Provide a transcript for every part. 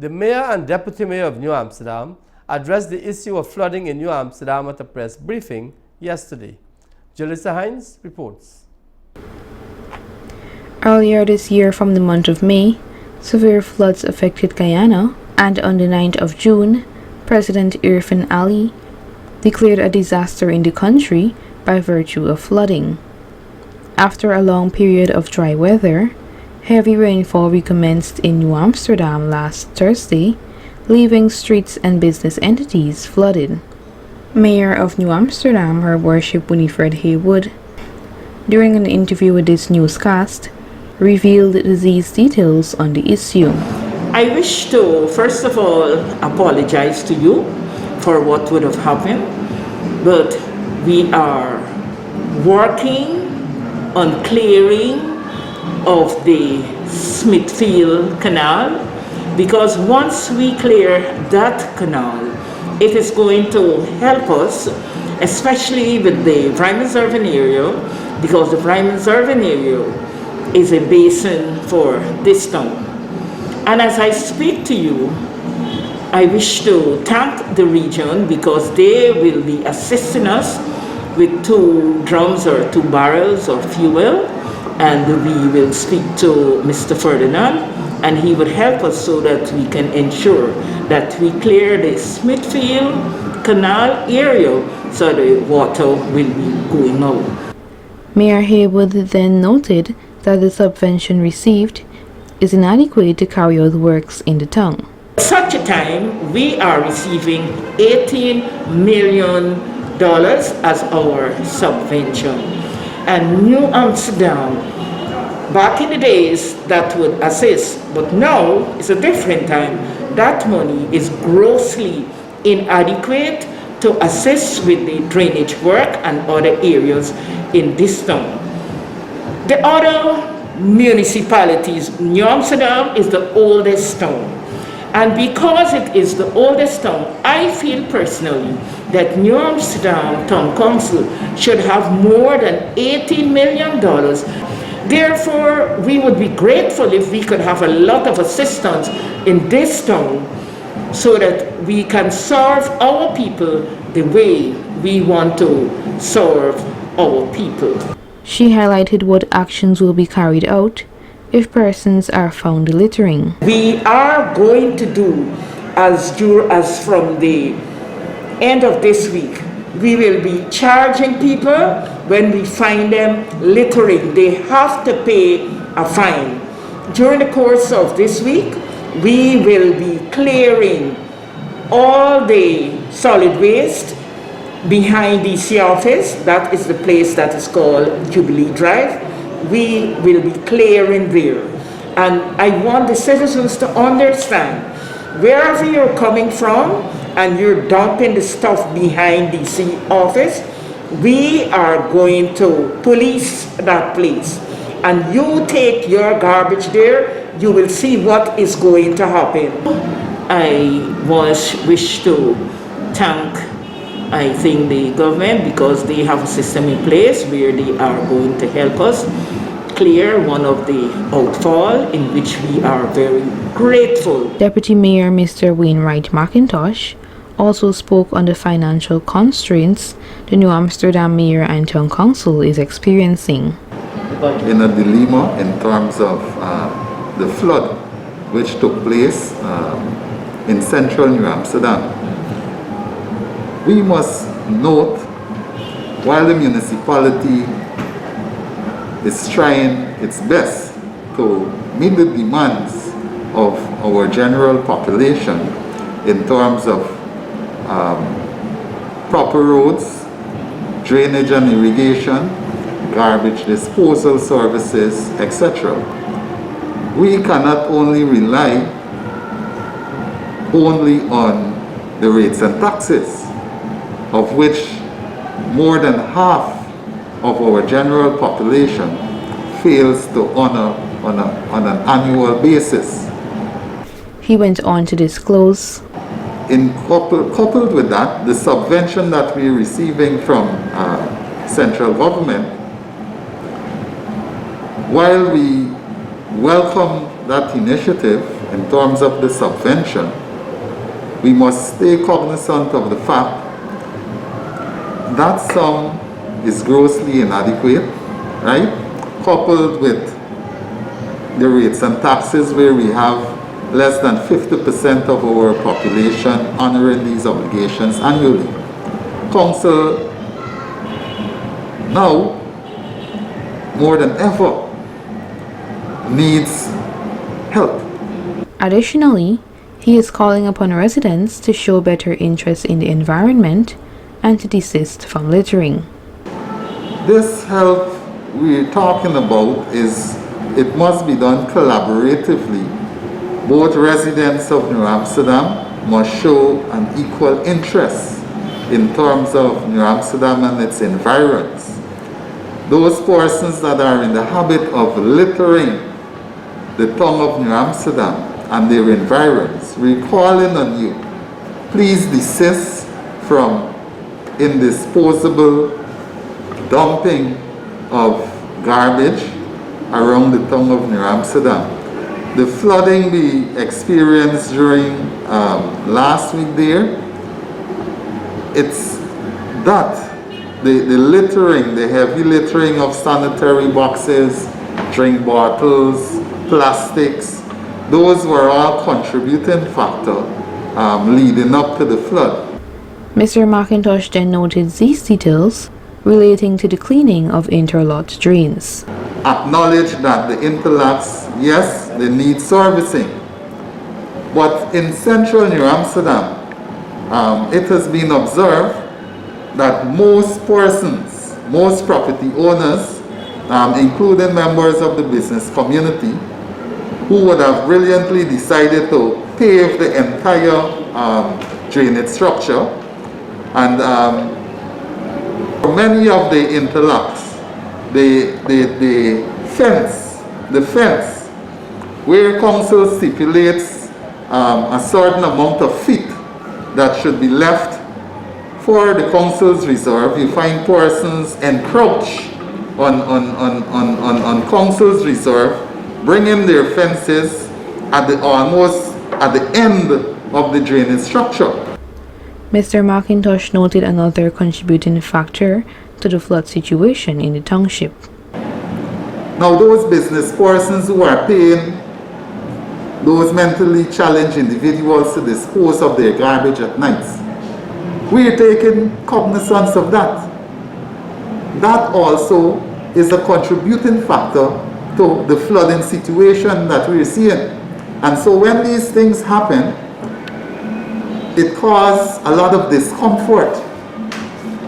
The mayor and deputy mayor of New Amsterdam addressed the issue of flooding in New Amsterdam at a press briefing yesterday. Jalissa Hines reports. Earlier this year, from the month of May, severe floods affected Guyana, and on the 9th of June, President Irfaan Ali declared a disaster in the country by virtue of flooding. After a long period of dry weather, heavy rainfall recommenced in New Amsterdam last Thursday, leaving streets and business entities flooded. Mayor of New Amsterdam, Her Worship Winifred Haywood, during an interview with this newscast, revealed these details on the issue. I wish to, first of all, apologize to you for what would have happened, but we are working on clearing of the Smithfield Canal, because once we clear that canal, it is going to help us, especially with the Vrijmenswerven area, because the Vrijmenswerven area is a basin for this town. And as I speak to you, I wish to thank the region because they will be assisting us with 2 drums or 2 barrels of fuel, and we will speak to Mr. Ferdinand, and he would help us so that we can ensure that we clear the Smithfield Canal area so the water will be going out. Mayor Haywood then noted that the subvention received is inadequate to carry out works in the town. At such a time, we are receiving $18 million as our subvention. And New Amsterdam, back in the days, that would assist, but now it's a different time. That money is grossly inadequate to assist with the drainage work and other areas in this town. The other municipalities, New Amsterdam is the oldest town. And because it is the oldest town, I feel personally that New Amsterdam Town Council should have more than $18 million. Therefore, we would be grateful if we could have a lot of assistance in this town so that we can serve our people the way we want to serve our people. She highlighted what actions will be carried out if persons are found littering. We are going to do as from the end of this week, we will be charging people when we find them littering. They have to pay a fine. During the course of this week, we will be clearing all the solid waste behind DC office. That is the place that is called Jubilee Drive. We will be clearing there. And I want the citizens to understand, wherever you're coming from and you're dumping the stuff behind DC office, we are going to police that place. And you take your garbage there, you will see what is going to happen. I wish to thank, I think, the government because they have a system in place where they are going to help us clear one of the outfall, in which we are very grateful. Deputy Mayor Mr. Wainwright McIntosh also spoke on the financial constraints the New Amsterdam Mayor and Town Council is experiencing. In a dilemma in terms of the flood which took place in central New Amsterdam, we must note, while the municipality is trying its best to meet the demands of our general population in terms of proper roads, drainage and irrigation, garbage disposal services, etc. We cannot only rely only on the rates and taxes, of which more than half of our general population fails to honor on an annual basis. He went on to disclose, coupled with that, the subvention that we're receiving from central government, while we welcome that initiative in terms of the subvention, we must stay cognizant of the fact that sum is grossly inadequate, right? Coupled with the rates and taxes where we have less than 50% of our population honoring these obligations annually. Council now, more than ever, needs help. Additionally, he is calling upon residents to show better interest in the environment and to desist from littering. This help we're talking about it must be done collaboratively. Both residents of New Amsterdam must show an equal interest in terms of New Amsterdam and its environs. Those persons that are in the habit of littering the tongue of New Amsterdam and their environs, we're calling on you, please desist from indisposable dumping of garbage around the tongue of New Amsterdam. The flooding we experienced during last week there, it's that, the littering, the heavy littering of sanitary boxes, drink bottles, plastics, those were all contributing factor leading up to the flood. Mr. McIntosh then noted these details relating to the cleaning of interlocked drains. Acknowledge that the interlocks, yes, they need servicing. But in central New Amsterdam, it has been observed that most persons, most property owners, including members of the business community, who would have brilliantly decided to pave the entire drainage structure, and for many of the interlocks, the fence, where council stipulates a certain amount of feet that should be left for the council's reserve, you find persons encroach on council's reserve, bringing their fences almost at the end of the drainage structure. Mr. McIntosh noted another contributing factor to the flood situation in the township. Now, those business persons who are paying those mentally challenged individuals to dispose of their garbage at nights, we are taking cognizance of that. That also is a contributing factor to the flooding situation that we're seeing. And so when these things happen, it causes a lot of discomfort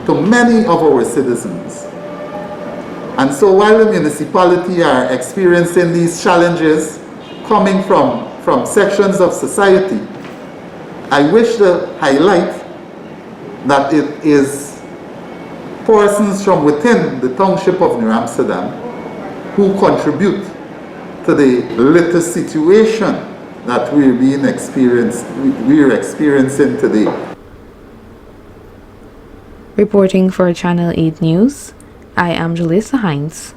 to many of our citizens. And so while the municipality are experiencing these challenges coming from sections of society, I wish to highlight that it is persons from within the township of New Amsterdam who contribute to the litter situation that we're experiencing today. Reporting for Channel 8 News, I am Julissa Hines.